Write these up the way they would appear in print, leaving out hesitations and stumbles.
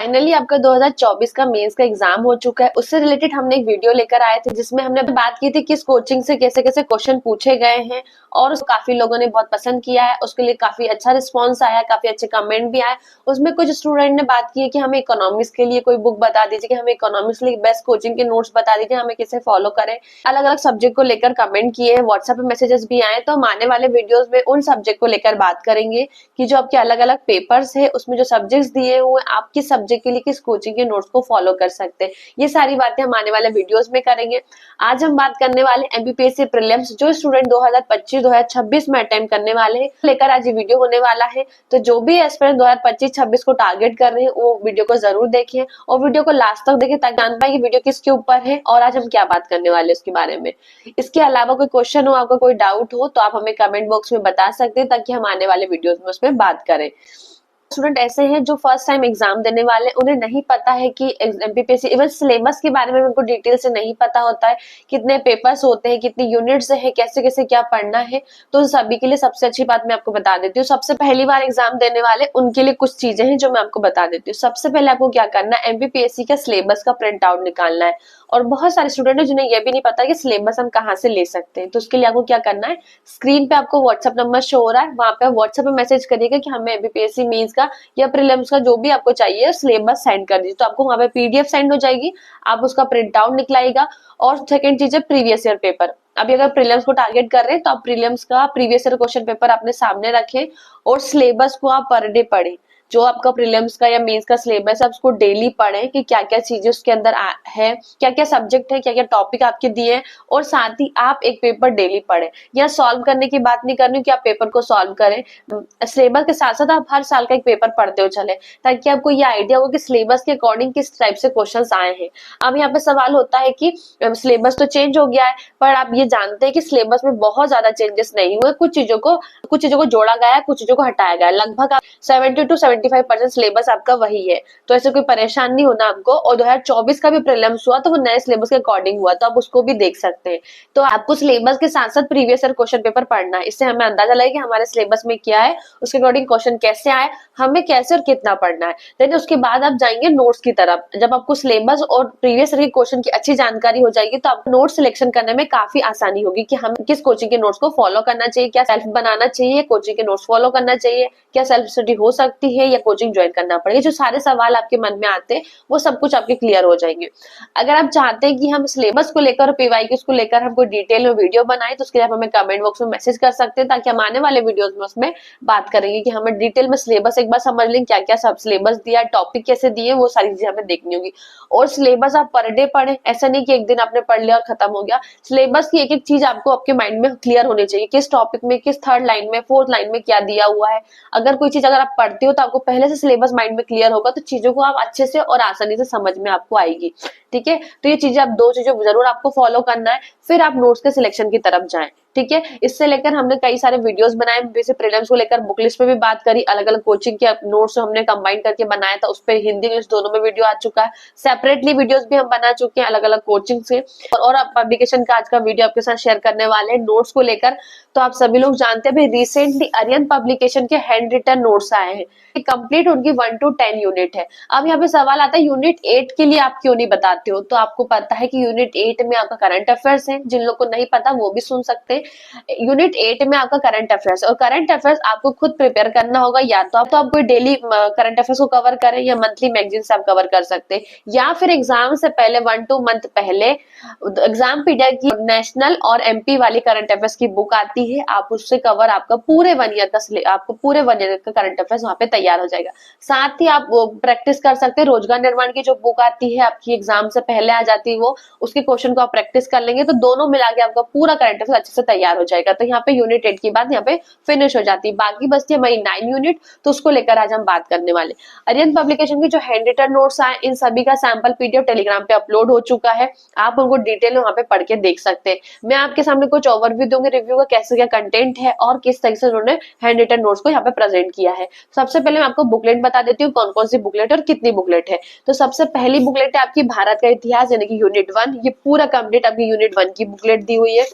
Finally आपका 2024 का mains का एग्जाम हो चुका है। उससे रिलेटेड हमने एक वीडियो लेकर आए थे जिसमें हमने बात की थी किस कोचिंग से कैसे कैसे क्वेश्चन पूछे गए हैं और काफी लोगों ने बहुत पसंद किया है। उसके लिए काफी अच्छा रिस्पॉन्स आया, काफी अच्छे कमेंट भी आए। उसमें कुछ स्टूडेंट ने बात की है कि हमें इकोनॉमिक्स के लिए कोई बुक बता दीजिए, कि हमें इकोनॉमिक्स के लिए बेस्ट कोचिंग के नोट्स बता दीजिए, हमें किसे फॉलो करें। अलग अलग सब्जेक्ट को लेकर कमेंट किए हैं, व्हाट्सएप पे मैसेजेस भी आए। तो हम आने वाले वीडियोस में उन सब्जेक्ट को लेकर बात करेंगे कि जो आपके अलग अलग पेपर्स है उसमें जो सब्जेक्ट्स दिए हुए आप किस सब्जेक्ट के लिए किस कोचिंग के नोट्स को फॉलो कर सकते हैं। ये सारी बातें हम आने वाले वीडियोस में करेंगे। आज हम बात करने वाले एमपीपीएससी प्रीलिम्स जो स्टूडेंट 2025-2026 में अटेम्प्ट करने वाले हैं, लेकर आज ये वीडियो होने वाला है। तो जो भी एस्पिरेंट 2025-26 को टारगेट कर रहे हैं वो वीडियो को जरूर देखें और वीडियो को लास्ट तक देखें ताकि जान पाए कि वीडियो किसके ऊपर है और आज हम क्या बात करने वाले हैं उसके बारे में। इसके अलावा कोई क्वेश्चन हो, आपका कोई डाउट हो तो आप हमें कमेंट बॉक्स में बता सकते हैं ताकि हम आने वाले वीडियोस में उसमें बात करें। स्टूडेंट ऐसे हैं जो फर्स्ट टाइम एग्जाम देने वाले, उन्हें नहीं पता है कि एमपीपीएससी इवन सिलेबस के बारे में उनको डिटेल से नहीं पता होता है, कितने पेपर्स होते हैं, कितनी यूनिट्स है, कैसे कैसे क्या पढ़ना है। तो सभी के लिए सबसे अच्छी बात मैं आपको बता देती हूँ, सबसे पहली बार एग्जाम देने वाले उनके लिए कुछ चीजें हैं जो मैं आपको बता देती हूँ। सबसे पहले आपको क्या करना है, एमपीपीएससी का सिलेबस का प्रिंट आउट निकालना है। और बहुत सारे स्टूडेंट है जिन्हें यह भी नहीं पता कि सिलेबस हम कहाँ से ले सकते हैं। तो उसके लिए आपको क्या करना है, स्क्रीन पे आपको व्हाट्सएप नंबर शो हो रहा है, वहां पे व्हाट्सएप पे मैसेज करिएगा कि हमें एमपीपीएससी मेंस का या प्रीलिम्स का जो भी आपको चाहिए सिलेबस सेंड कर दीजिए। तो आपको वहां पे पीडीएफ सेंड हो जाएगी, आप उसका प्रिंट आउट निकलाइएगा। और सेकंड चीज है प्रीवियस ईयर पेपर। अभी अगर प्रीलिम्स को टारगेट कर रहे हैं तो आप प्रीलिम्स का प्रीवियस ईयर क्वेश्चन पेपर अपने सामने रखें और सिलेबस को आप पर डे पढ़ें। जो आपका प्रीलिम्स का या मेंस का सिलेबस है उसको डेली पढ़ें कि क्या क्या चीजें उसके अंदर है, क्या क्या सब्जेक्ट है, क्या क्या टॉपिक आपके दिए हैं। और साथ ही आप एक पेपर डेली पढ़ें। यहाँ सॉल्व करने की बात नहीं कर रही हूँ कि आप पेपर को सॉल्व करें, सिलेबस के साथ साथ आप हर साल का एक पेपर पढ़ते हो चले ताकि आपको ये आइडिया हो कि सिलेबस के अकॉर्डिंग किस टाइप से क्वेश्चन आए हैं। अब यहाँ पे सवाल होता है कि सिलेबस तो चेंज हो गया है, पर आप ये जानते हैं कि सिलेबस में बहुत ज्यादा चेंजेस नहीं हुए, कुछ चीजों को जोड़ा गया है, कुछ चीजों को हटाया गया है। लगभग 70 to 75% सिलेबस आपका वही है। तो ऐसे कोई परेशान नहीं होना आपको। और 2024 का भी प्रीलिम्स हुआ तो वो नए सिलेबस के अकॉर्डिंग हुआ, तो आप उसको भी देख सकते हैं। तो आपको सिलेबस के साथ साथ प्रीवियस ईयर क्वेश्चन पेपर पढ़ना है, इससे हमें अंदाजा लगे कि हमारे सिलेबस में क्या है, उसके अकॉर्डिंग क्वेश्चन कैसे आए, हमें कैसे और कितना पढ़ना है। देन उसके बाद आप जाएंगे नोट्स की तरफ। जब आपको सिलेबस और प्रीवियस ईयर के क्वेश्चन की अच्छी जानकारी हो जाएगी तो आपको नोट सिलेक्शन करने में काफी आसानी होगी कि हम किस कोचिंग के नोट्स को फॉलो करना चाहिए, क्या सेल्फ बनाना चाहिए, कोचिंग के नोट्स फॉलो करना चाहिए, क्या सेल्फ स्टडी हो सकती है या कोचिंग ज्वाइन करना पड़ेगा। जो सारे सवाल आपके मन में आते हैं वो सब कुछ आपके क्लियर हो जाएंगे। अगर आप चाहते हैं कि हम सिलेबस को लेकर और पीवाईक्यूज को लेकर हम कोई डिटेल में वीडियो बनाए तो उसके लिए आप हमें कमेंट बॉक्स में मैसेज कर सकते हैं ताकि हम आने वाले वीडियोस में उसमें बात करेंगे कि हमें डिटेल में सिलेबस एक बार समझ लें, क्या क्या सब सिलेबस दिया, टॉपिक कैसे दिए, वो सारी चीजें हमें देखनी होगी। और सिलेबस आप पर डे पढ़े, ऐसा नहीं कि एक दिन आपने पढ़ लिया और खत्म हो गया। सिलेबस की एक एक चीज आपको आपके माइंड में क्लियर होनी चाहिए, किस टॉपिक में, किस थर्ड लाइन में, फोर्थ लाइन में क्या दिया हुआ है। अगर कोई चीज अगर आप पढ़ते हो तो आपको पहले से सिलेबस माइंड में क्लियर होगा तो चीजों को आप अच्छे से और आसानी से समझ में आपको आएगी। ठीक है, तो ये चीजें आप दो चीजों जरूर आपको फॉलो करना है, फिर आप नोट्स के सिलेक्शन की तरफ जाएं। ठीक है, इससे लेकर हमने कई सारे वीडियोस बनाए, जैसे प्रीलिम्स को लेकर बुक लिस्ट पे भी बात करी, अलग अलग कोचिंग के नोट्स हमने कंबाइन करके बनाया था, उस पर हिंदी इंग्लिश दोनों में वीडियो आ चुका है। सेपरेटली वीडियोस भी हम बना चुके हैं अलग अलग कोचिंग से। और आप पब्लिकेशन का आज का वीडियो आपके साथ शेयर करने वाले हैं नोट्स को लेकर। तो आप सभी लोग जानते हैं रिसेंटली आर्यन पब्लिकेशन के हैंड रिटन नोट्स आए हैं, कंप्लीट उनकी 1 to 10 यूनिट है। अब यहाँ पे सवाल आता है यूनिट 8 के लिए आप क्यों नहीं बताते हो। तो आपको पता है कि यूनिट 8 में आपका करंट अफेयर्स है, जिन लोग को नहीं पता वो भी सुन सकते हैं। यूनिट 8 में आपका करंट अफेयर्स, और करंट अफेयर्स आपको खुद प्रिपेयर करना होगा, या तो आप कोई डेली करंट अफेयर्स को कवर करें या मंथली मैगजीन से आप कवर कर सकते हैं, या फिर एग्जाम से पहले 1-2 मंथ पहले एग्जाम पीडिया की नेशनल और एमपी वाली करंट अफेयर्स की बुक आती है, आप उससे कवर आपका पूरे 1 ईयर का आपको पूरे 1 ईयर का करंट अफेयर्स वहां पे तैयार हो जाएगा। साथ ही आप प्रैक्टिस कर सकते हैं, रोजगार निर्माण की जो बुक आती है आपकी एग्जाम से पहले आ जाती है, वो उसके क्वेश्चन को आप प्रैक्टिस कर लेंगे तो दोनों मिला के आपका पूरा करंट अफेयर्स अच्छे से तैयार हो जाएगा। तो यहाँ पे यूनिट 8 की बात यहाँ पे फिनिश हो जाती है, बाकी बचती है हमारी 9 यूनिट, तो उसको लेकर आज हम बात करने वाले। आर्यन पब्लिकेशन की जो हैंड रिटन नोट्स आए इन सभी का सैंपल पीडीएफ टेलीग्राम पे अपलोड हो चुका है, आप उनको डिटेल में वहां पे पढ़ के देख सकते हैं। मैं आपके सामने कुछ ओवरव्यू दूंगी रिव्यू का, कैसे क्या कंटेंट है और किस तरीके से उन्होंने हैंड रिटन नोट्स को यहाँ पे प्रेजेंट किया है। सबसे पहले मैं आपको बुकलेट बता देती हूँ, कौन कौन सी बुकलेट और कितनी बुकलेट है। तो सबसे पहली बुकलेट है आपकी भारत का इतिहास यानी कि यूनिट 1, ये पूरा कंप्लीट आपकी यूनिट 1 की बुकलेट दी हुई है।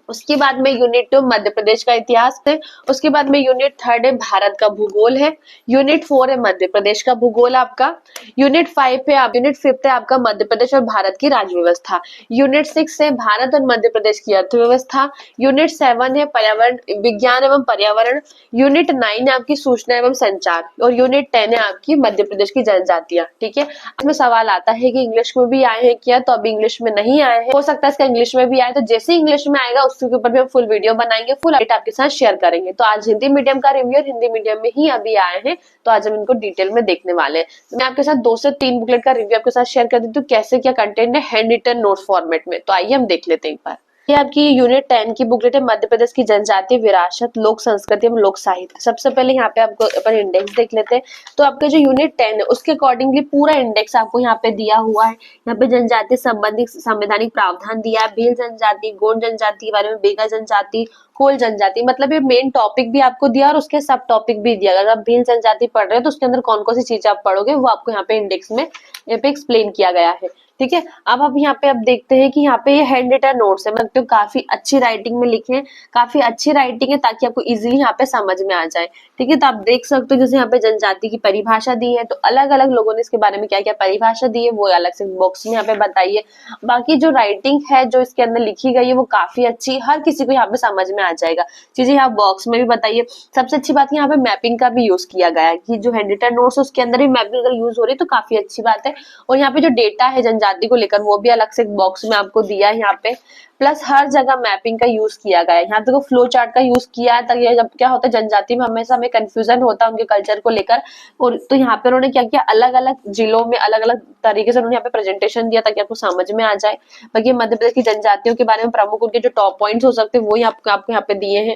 उसके बाद में यूनिट 2 मध्य प्रदेश का इतिहास है। उसके बाद में यूनिट 3 है भारत का भूगोल है। यूनिट 4 है मध्य प्रदेश का भूगोल आपका। यूनिट 5 है यूनिट 5 है आपका मध्य प्रदेश और भारत की राज्य व्यवस्था। यूनिट 6 है भारत और मध्य प्रदेश की अर्थव्यवस्था। यूनिट 7 है पर्यावरण विज्ञान एवं पर्यावरण। यूनिट 9 है आपकी सूचना एवं संचार और यूनिट 10 है आपकी मध्य प्रदेश की जनजातियां। ठीक है, इसमें सवाल आता है कि इंग्लिश में भी आए हैं क्या, तो अभी इंग्लिश में नहीं आए हैं, हो सकता है इसका इंग्लिश में भी आए, तो जैसे इंग्लिश में आएगा उसके ऊपर भी हम फुल वीडियो बनाएंगे, फुल अपडेट आपके साथ शेयर करेंगे। तो आज हिंदी मीडियम का रिव्यू और हिंदी मीडियम में ही अभी आए हैं, तो आज हम इनको डिटेल में देखने वाले हैं। मैं आपके साथ 2 से 3 बुकलेट का रिव्यू आपके साथ शेयर कर देती हूँ, कैसे क्या कंटेंट है हैंड रिटन नोट फॉर्मेट में। तो आइए हम देख लेते हैं एक बार। ये आपकी यूनिट 10 की बुकलेट है, मध्य प्रदेश की जनजातीय विरासत, लोक संस्कृति एवं लोक साहित्य। सबसे पहले यहाँ पे आपको अपन इंडेक्स देख लेते हैं। तो आपका जो यूनिट 10 है उसके अकॉर्डिंगली पूरा इंडेक्स आपको यहाँ पे दिया हुआ है। यहाँ पे जनजातीय संबंधित संवैधानिक प्रावधान दिया है, भील जनजाति, गोंड जनजाति के बारे में, बेगा जनजाति, कोल जनजाति, मतलब ये मेन टॉपिक भी आपको दिया और उसके सब टॉपिक भी दिया। अगर आप भील जनजाति पढ़ रहे हो तो उसके अंदर कौन कौन सी चीजें आप पढ़ोगे वो आपको यहाँ पे इंडेक्स में यहाँ पे एक्सप्लेन किया गया है। ठीक है, अब यहाँ पे आप देखते हैं कि यहाँ पे ये हैंड रिटन नोट्स है, मतलब काफी अच्छी राइटिंग में लिखे हैं, काफी अच्छी राइटिंग है ताकि आपको इजीली यहाँ पे समझ में आ जाए। ठीक है, तो आप देख सकते हो जैसे यहाँ पे जनजाति की परिभाषा दी है, तो अलग अलग लोगों ने इसके बारे में क्या क्या परिभाषा दी है वो अलग से बॉक्स में यहाँ पे बताइए। बाकी जो राइटिंग है जो इसके अंदर लिखी गई है वो काफी अच्छी, हर किसी को यहाँ पे समझ में आ जाएगा। चीजें यहाँ बॉक्स में भी बताइए। सबसे अच्छी बात यहाँ पे मैपिंग का भी यूज किया गया है कि जो हैंड रिटन नोट्स उसके अंदर भी मैपिंग अगर यूज हो रही है तो काफी अच्छी बात है। और यहाँ पे जो डेटा है जनजाति को लेकर वो भी अलग से बॉक्स में आपको दिया है यहाँ पे। प्लस हर जगह मैपिंग का यूज किया गया है, यहाँ तक फ्लो चार्ट का यूज किया है ताकि जब क्या होता है जनजाति में हमेशा हमें कंफ्यूजन होता है उनके कल्चर को लेकर, और तो यहाँ पे उन्होंने क्या किया अलग अलग जिलों में अलग अलग तरीके से उन्होंने यहाँ पे प्रेजेंटेशन दिया ताकि आपको समझ में आ जाए। बाकी मध्य प्रदेश की जनजातियों के बारे में प्रमुख उनके जो टॉप पॉइंट्स हो सकते हैं वो ही आपको यहाँ पे दिए हैं।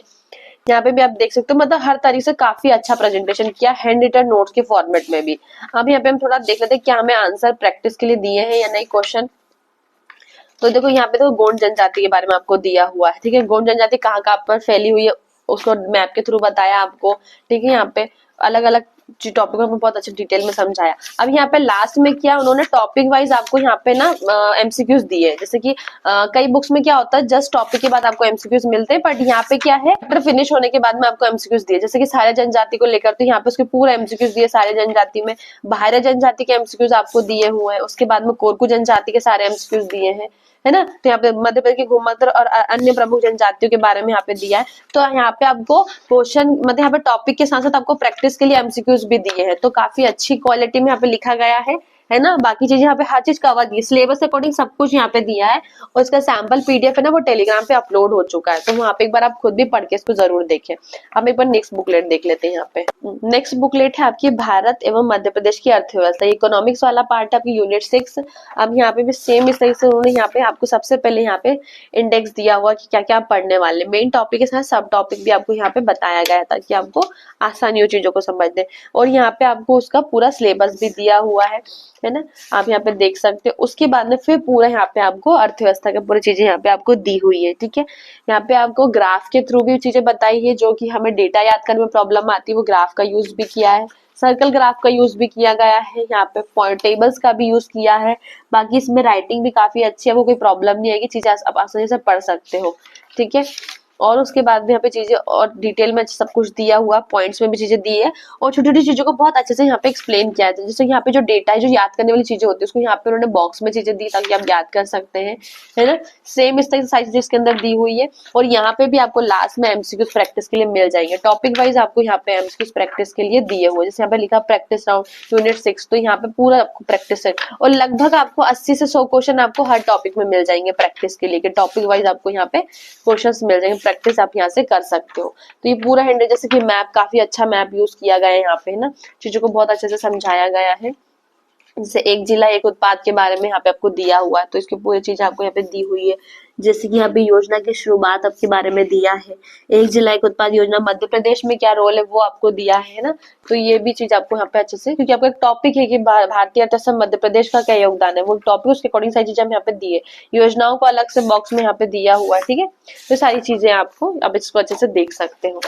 यहाँ पे भी आप देख सकते हो, मतलब हर तरीके से काफी अच्छा प्रेजेंटेशन किया हैंड रिटन नोट्स के फॉर्मेट में भी। अब यहाँ पे हम थोड़ा देख लेते हैं क्या हमें आंसर प्रैक्टिस के लिए दिए हैं या नहीं क्वेश्चन। तो देखो यहाँ पे तो गोंड जनजाति के बारे में आपको दिया हुआ है। ठीक है, गोंड जनजाति कहाँ कहाँ पर फैली हुई है उसको मैप के थ्रू बताया आपको। ठीक है, यहाँ पे अलग अलग टॉपिक में बहुत अच्छे डिटेल में समझाया। अब यहाँ पे लास्ट में क्या उन्होंने टॉपिक वाइज आपको यहाँ पे ना एमसीक्यूज दिए, जैसे कि कई बुक्स में क्या होता है जस्ट टॉपिक के बाद आपको एमसीक्यूज मिलते हैं, बट यहाँ पे क्या है चैप्टर फिनिश होने के बाद में आपको एमसीक्यूज दिए, जैसे कि सारे जनजाति को लेकर तो यहाँ पे उसके पूरा एमसीक्यूज दिए सारे जनजाति में। बाहर जनजाति के एमसीक्यूज आपको दिए हुए हैं, उसके बाद में कोरकू जनजाति के सारे एमसीक्यूज दिए हैं, है ना। तो यहाँ पे मध्य प्रदेश की घुमंतर और अन्य प्रमुख जनजातियों के बारे में यहाँ पे दिया है। तो यहाँ पे आपको क्वेश्चन मतलब यहाँ पे टॉपिक के साथ साथ आपको प्रैक्टिस के लिए एमसीक्यूज भी दिए हैं, तो काफी अच्छी क्वालिटी में यहाँ पे लिखा गया है ना। बाकी चीजें यहाँ पे हर चीज कवर की सिलेबस अकॉर्डिंग सब कुछ यहाँ पे दिया है, और इसका सैंपल पीडीएफ है ना वो टेलीग्राम पे अपलोड हो चुका है, तो वहाँ पे एक बार आप खुद भी पढ़ के इसको जरूर देखें। हम एक बार नेक्स्ट बुकलेट देख लेते हैं। यहाँ पे नेक्स्ट बुकलेट है आपकी भारत एवं मध्य प्रदेश की अर्थव्यवस्था, इकोनॉमिक्स वाला पार्ट है आपकी यूनिट 6। अब यहाँ पे भी सेम इस तरह से उन्होंने यहाँ पे आपको सबसे पहले यहाँ पे इंडेक्स दिया हुआ कि क्या क्या आप पढ़ने वाले, मेन टॉपिक के साथ सब टॉपिक भी आपको यहाँ पे बताया गया है ताकि आपको आसानी हो चीजों को समझने। और यहाँ पे आपको उसका पूरा सिलेबस भी दिया हुआ है ना, आप यहाँ पे देख सकते हो। उसके बाद में फिर पूरा यहाँ पे आपको अर्थव्यवस्था की पूरी चीजें यहाँ पे आपको दी हुई है। ठीक है, यहाँ पे आपको ग्राफ के थ्रू भी चीजें बताई है, जो कि हमें डेटा याद करने में प्रॉब्लम आती है वो ग्राफ का यूज भी किया है, सर्कल ग्राफ का यूज भी किया गया है, यहाँ पे पॉइंट टेबल्स का भी यूज किया है। बाकी इसमें राइटिंग भी काफी अच्छी है, वो कोई प्रॉब्लम नहीं आएगी, चीजें आप आसानी से पढ़ सकते हो। ठीक है, और उसके बाद में यहाँ पे चीजें और डिटेल में सब कुछ दिया हुआ, पॉइंट्स में भी चीजें दी है, और छोटी छोटी चीजों को बहुत अच्छे से यहाँ पे एक्सप्लेन किया है। जैसे यहाँ पे जो डेटा है जो याद करने वाली चीजें होती है उसको यहाँ पे उन्होंने बॉक्स में चीजें दी ताकि आप याद कर सकते हैं, है ना। सेम इस तरह से सारी चीजें इसके अंदर दी हुई है, और यहाँ पे भी आपको लास्ट में एमसीक्यूज प्रैक्टिस के लिए मिल जाएंगे। टॉपिक वाइज आपको यहाँ पे एमसीक्यूज प्रैक्टिस के लिए दिए हुए, जैसे यहाँ पे लिखा प्रैक्टिस राउंड यूनिट 6, तो यहाँ पे पूरा आपको प्रैक्टिस है, और लगभग आपको 80 से 100 क्वेश्चन आपको हर टॉपिक में मिल जाएंगे प्रैक्टिस के लिए, टॉपिक वाइज आपको यहाँ पे क्वेश्चन मिल जाएंगे, प्रैक्टिस आप यहाँ से कर सकते हो। तो ये पूरा हैंड, जैसे कि मैप काफी अच्छा मैप यूज किया गया है यहाँ पे, है ना, चीजों को बहुत अच्छे से समझाया गया है। जैसे एक जिला एक उत्पाद के बारे में यहाँ पे आपको दिया हुआ है, तो इसकी पूरी चीज आपको यहाँ पे दी हुई है। जैसे कि यहाँ पे योजना की शुरुआत आपके बारे में दिया है, एक जिला एक उत्पाद योजना मध्य प्रदेश में क्या रोल है वो आपको दिया है ना। तो ये भी चीज आपको यहाँ पे अच्छे से, क्योंकि आपको एक टॉपिक है कि भारतीय अर्थव्यवस्था में मध्य प्रदेश का क्या योगदान है, वो टॉपिक उसके अकॉर्डिंग सारी चीजें हम यहाँ पे दिए, योजनाओं को अलग से बॉक्स में यहाँ पे दिया हुआ है। ठीक है, तो सारी चीजें आपको अब इसको अच्छे से देख सकते हो।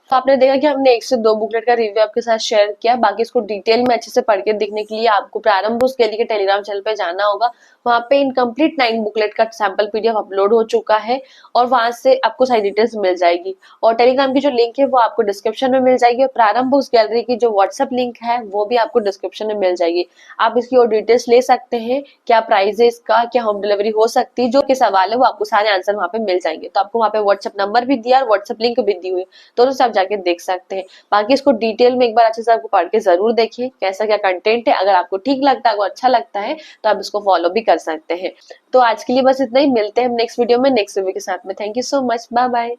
तो आपने देखा कि हमने 1 से 2 बुकलेट का रिव्यू आपके साथ शेयर किया। बाकी इसको डिटेल में अच्छे से पढ़ के देखने के लिए आपको प्रारंभ उसके लिए टेलीग्राम चैनल पे जाना होगा। वहाँ पे इनकम्प्लीट 9 बुकलेट का सैंपल पीडीएफ अपलोड हो चुका है और वहां से आपको सारी डिटेल्स मिल जाएगी। और टेलीग्राम की जो लिंक है वो आपको डिस्क्रिप्शन में मिल जाएगी, और प्रारंभ बुक्स गैलरी की जो व्हाट्सएप लिंक है वो भी आपको डिस्क्रिप्शन में मिल जाएगी। आप इसकी और डिटेल्स ले सकते हैं, क्या प्राइस है इसका, क्या होम डिलीवरी हो सकती है, जो के सवाल है वो आपको सारे आंसर वहाँ पे मिल जाएंगे। तो आपको वहाँ पे व्हाट्सएप नंबर भी दिया और व्हाट्सएप लिंक भी दी हुई है, दोनों से आप जाके देख सकते हैं। बाकी इसको डिटेल में एक बार अच्छे से आपको पढ़ के जरूर देखिए कैसा क्या कंटेंट है। अगर आपको ठीक लगता है, आपको अच्छा लगता है, तो आप इसको फॉलो भी कर सकते हैं। तो आज के लिए बस इतना ही, मिलते हैं हम नेक्स्ट वीडियो में नेक्स्ट रिव्यू के साथ में। Thank you so much, bye bye.